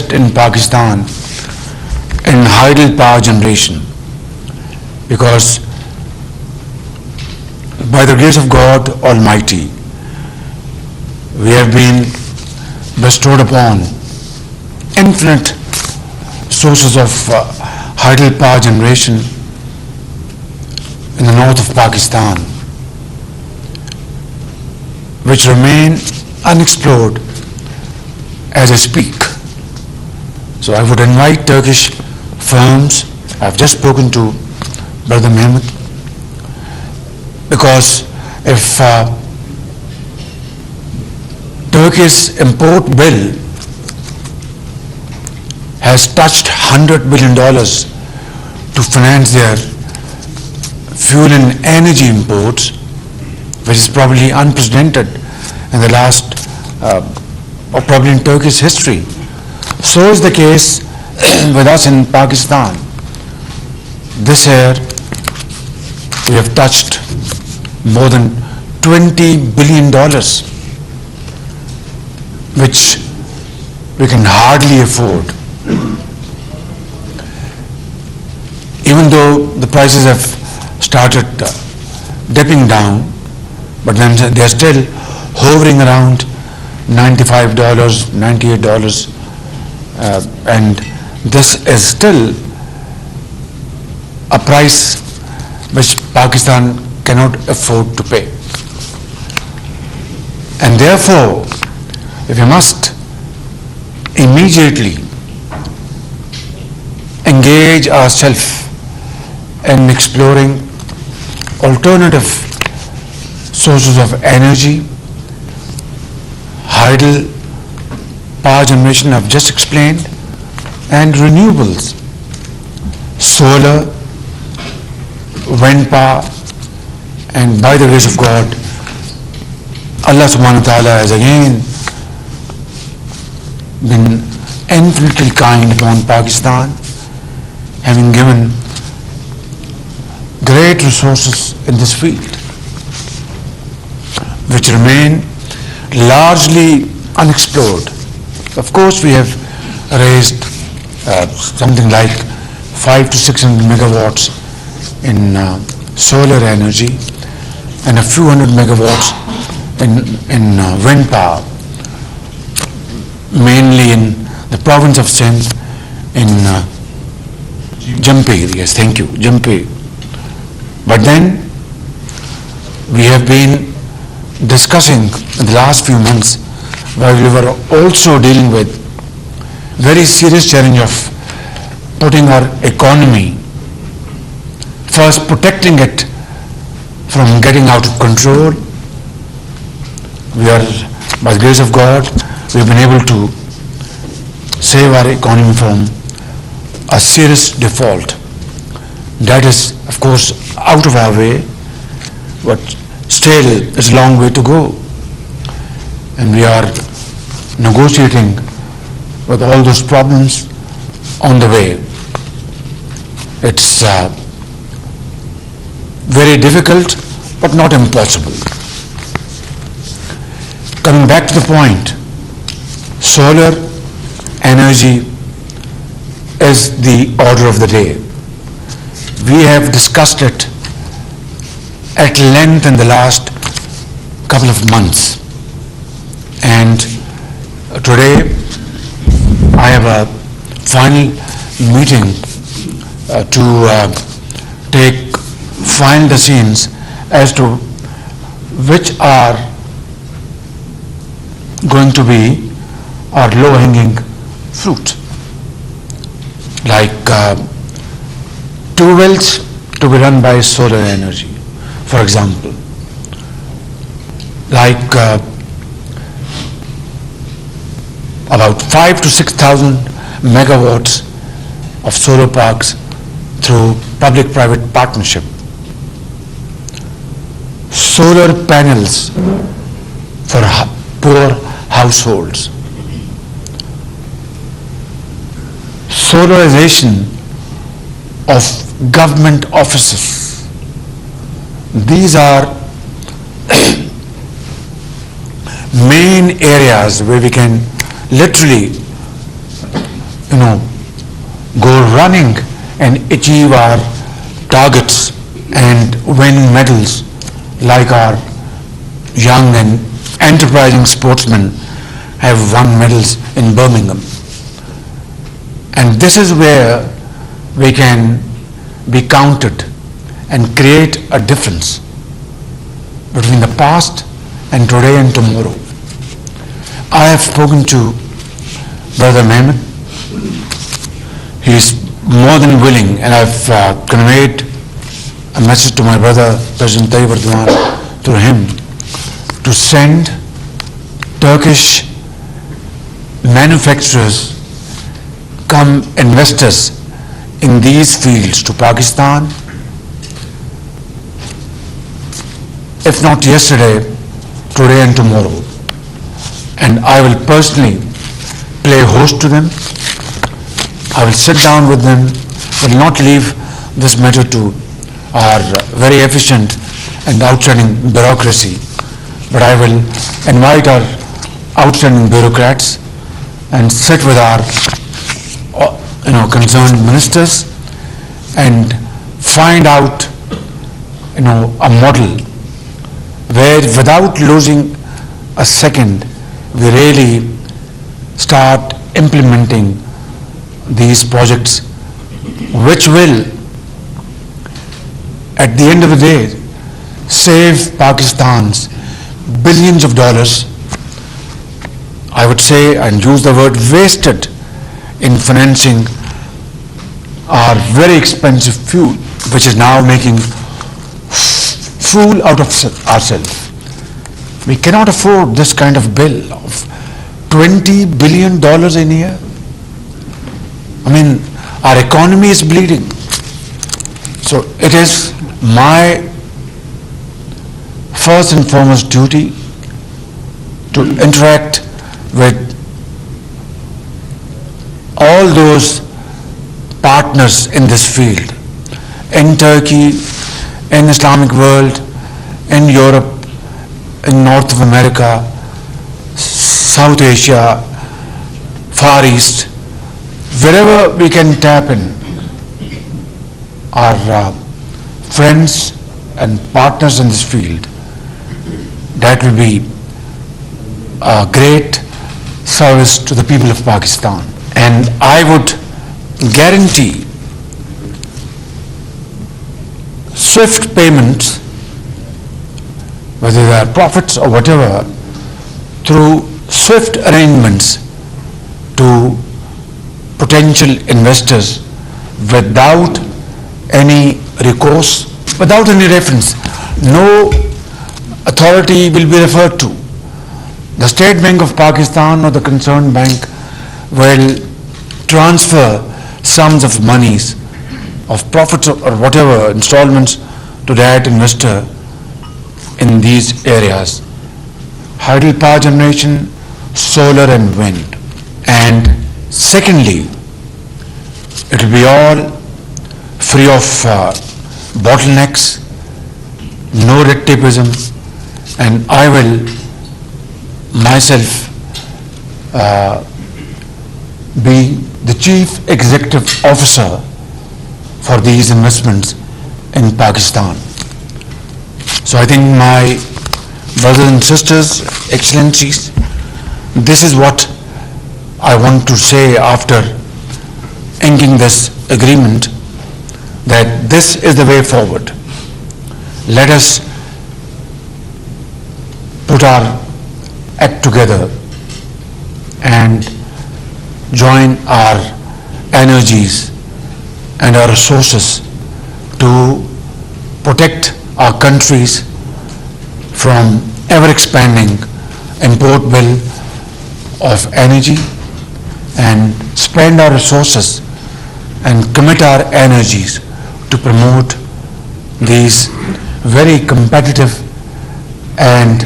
invest in Pakistan in hydel power generation, because by the grace of God Almighty, we have been bestowed upon infinite sources of hydel power generation in the north of Pakistan, which remain unexplored as I speak. So I would invite Turkish firms. I've just spoken to Brother Mehmet, because if Turkey's import bill has touched $100 billion to finance their fuel and energy imports, which is probably unprecedented in the last, or probably in Turkey's history. So is the case with us in Pakistan. This year, we have touched more than $20 billion, which we can hardly afford. Even though the prices have started dipping down, but then they are still hovering around $95, $98, and this is still a price which Pakistan cannot afford to pay. And therefore, if we must immediately engage ourselves in exploring alternative sources of energy, hydel power generation I've just explained, and renewables, solar, wind power, and by the grace of God, Allah subhanahu wa ta'ala has again been infinitely kind upon Pakistan, having given great resources in this field, which remain largely unexplored. Of course, we have raised something like 500 to 600 megawatts in solar energy and a few hundred megawatts in wind power, mainly in the province of Sindh, in Jampir. Yes, thank you, Jampir. But then we have been discussing in the last few months, while we were also dealing with very serious challenge of putting our economy, first protecting it from getting out of control. We are, by the grace of God, we have been able to save our economy from a serious default. That is, of course, out of our way, but still it's a long way to go. And we are negotiating with all those problems on the way. It's very difficult, but not impossible. Coming back to the point, solar energy is the order of the day. We have discussed it at length in the last couple of months, and today I have a final meeting to take final decisions as to which are going to be our low-hanging fruit, like 2 wells to be run by solar energy, for example, like about 5,000 to 6,000 megawatts of solar parks through public-private partnership, solar panels for poor households, solarization of government offices. These are main areas where we can literally go running and achieve our targets and win medals like our young and enterprising sportsmen have won medals in Birmingham. And this is where we can be counted and create a difference between the past and today and tomorrow. I have spoken to Brother Mehmet. He is more than willing, and I've conveyed a message to my brother, President Tayyip Erdogan, through him, to send Turkish manufacturers, come investors in these fields to Pakistan. If not yesterday, today and tomorrow. And I will personally play host to them. I will sit down with them, will not leave this matter to our very efficient and outstanding bureaucracy, but I will invite our outstanding bureaucrats and sit with our concerned ministers and find out a model where without losing a second we really start implementing these projects, which will at the end of the day save Pakistan's billions of dollars, I would say, and use the word wasted in financing our very expensive fuel, which is now making fool out of ourselves. We cannot afford this kind of bill of $20 billion in a year. I mean, our economy is bleeding. So it is my first and foremost duty to interact with all those partners in this field, in Turkey, in Islamic world, in Europe, in North of America, South Asia, Far East, wherever we can tap in our friends and partners in this field. That will be a great service to the people of Pakistan. And I would guarantee swift payments, whether they are profits or whatever, through swift arrangements to potential investors without any recourse, without any reference. No authority will be referred to. The State Bank of Pakistan or the concerned bank will transfer sums of monies, of profits or whatever, installments to that investor in these areas. Hydropower generation, solar and wind. And secondly, it will be all free of bottlenecks, no red tapeism, and I will myself be the chief executive officer for these investments in Pakistan. So I think my brothers and sisters, excellencies, this is what I want to say after inking this agreement, that this is the way forward. Let us put our act together and join our energies and our resources to protect our countries from ever-expanding import bill of energy, and spend our resources and commit our energies to promote these very competitive and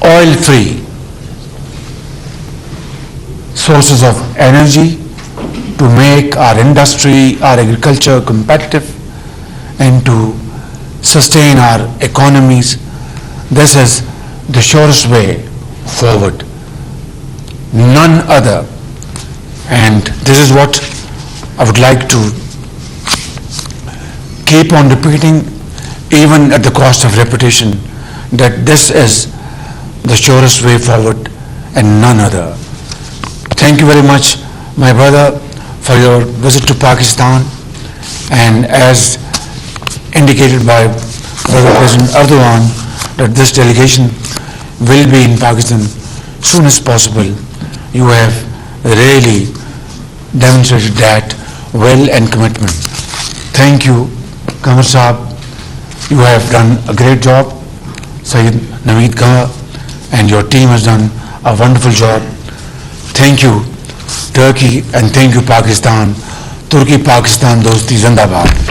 oil-free sources of energy to make our industry, our agriculture competitive and to sustain our economies. This is the surest way forward. None other And this is what I would like to keep on repeating, even at the cost of repetition, that this is the surest way forward and none other. Thank you very much, my brother, for your visit to Pakistan. And as indicated by Brother President Erdogan, that this delegation will be in Pakistan soon as possible. You have really demonstrated that will and commitment. Thank you, Qamar Saab. You have done a great job. Sayyid Naveed Qamar and your team has done a wonderful job. Thank you, Turkey, and thank you, Pakistan. Turkey-Pakistan Dosti Zindabad.